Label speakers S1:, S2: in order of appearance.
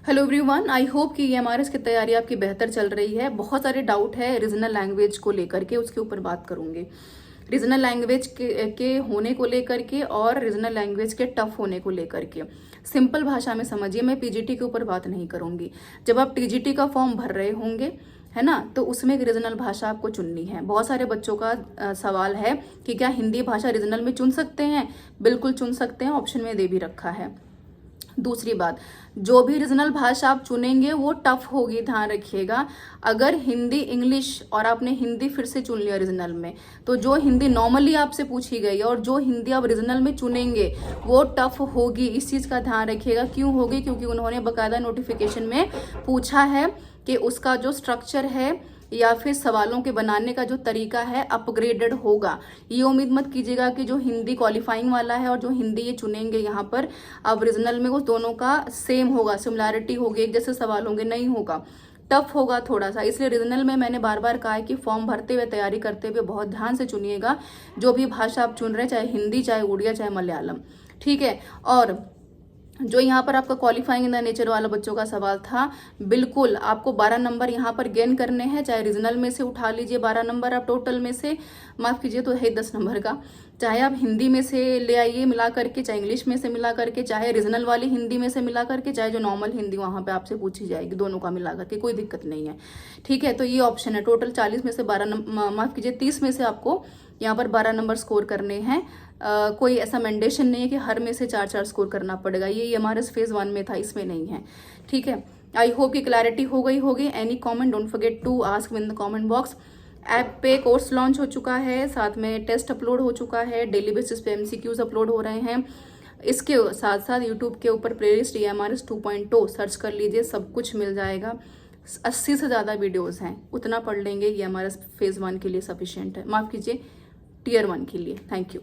S1: Hello everyone, I hope कि EMRS की तैयारी आपकी बेहतर चल रही है। बहुत सारे डाउट है रीजनल लैंग्वेज को लेकर के, उसके ऊपर बात करूंगी। रीजनल लैंग्वेज के होने को लेकर के और रीजनल लैंग्वेज के टफ होने को लेकर के सिंपल भाषा में समझिए। मैं पीजीटी के ऊपर बात नहीं करूंगी। जब आप टीजीटी का फॉर्म भर रहे होंगे, है ना, तो उसमें एक रीजनल भाषा आपको चुननी है। बहुत सारे बच्चों का सवाल है कि क्या हिंदी भाषा रीजनल में चुन सकते हैं? बिल्कुल चुन सकते हैं, ऑप्शन में दे भी रखा है। दूसरी बात, जो भी रीजनल भाषा आप चुनेंगे वो टफ होगी, ध्यान रखिएगा। अगर हिंदी इंग्लिश और आपने हिंदी फिर से चुन लिया रीजनल में, तो जो हिंदी नॉर्मली आपसे पूछी गई और जो हिंदी आप रीजनल में चुनेंगे वो टफ होगी। इस चीज़ का ध्यान रखिएगा। क्यों होगी? क्योंकि उन्होंने बकायदा नोटिफिकेशन में पूछा है कि उसका जो स्ट्रक्चर है या फिर सवालों के बनाने का जो तरीका है अपग्रेडेड होगा। ये उम्मीद मत कीजिएगा कि जो हिंदी क्वालिफाइंग वाला है और जो हिंदी ये चुनेंगे यहाँ पर अब रीजनल में, वो दोनों का सेम होगा, सिमिलैरिटी होगी, एक जैसे सवाल होंगे, नहीं होगा, टफ होगा थोड़ा सा। इसलिए रीजनल में मैंने बार बार कहा है कि फॉर्म भरते हुए, तैयारी करते हुए बहुत ध्यान से चुनिएगा जो भी भाषा आप चुन रहे हैं, चाहे हिंदी, चाहे उड़िया, चाहे मलयालम, ठीक है। और जो यहाँ पर आपका क्वालिफाइंग इन द नेचर वाला बच्चों का सवाल था, बिल्कुल आपको 12 नंबर यहाँ पर गेन करने हैं। चाहे रीजनल में से उठा लीजिए 12 नंबर आप टोटल में से, माफ कीजिए तो है 10 नंबर का, चाहे आप हिंदी में से ले आइए मिला करके, चाहे इंग्लिश में से मिला करके, चाहे रीजनल वाली हिंदी में से मिला करके, चाहे जो नॉर्मल हिंदी वहाँ पे आपसे पूछी जाएगी, दोनों का मिला करके, कोई दिक्कत नहीं है, ठीक है। तो ये ऑप्शन है। टोटल 40 में से 12 नंबर, माफ कीजिए 30 में से आपको यहाँ पर 12 नंबर स्कोर करने हैं। कोई ऐसा मैंडेशन नहीं है कि हर में से 4-4 स्कोर करना पड़ेगा। ये हमारे फेज 1 में था, इसमें नहीं है, ठीक है। आई होप की क्लैरिटी हो गई होगी। Any comment don't forget to ask in the comment box. App पे कोर्स लॉन्च हो चुका है, साथ में टेस्ट अपलोड हो चुका है, डेली बेसिस पे एमसीक्यूज अपलोड हो रहे हैं। इसके साथ साथ यूट्यूब के ऊपर प्लेलिस्ट ईएमआरएस 2.0 सर्च कर लीजिए, सब कुछ मिल जाएगा। 80 से ज़्यादा वीडियोस हैं, उतना पढ़ लेंगे ईएमआरएस फेज 1 के लिए सफिशियंट है, माफ़ कीजिए टियर 1 के लिए। Thank you.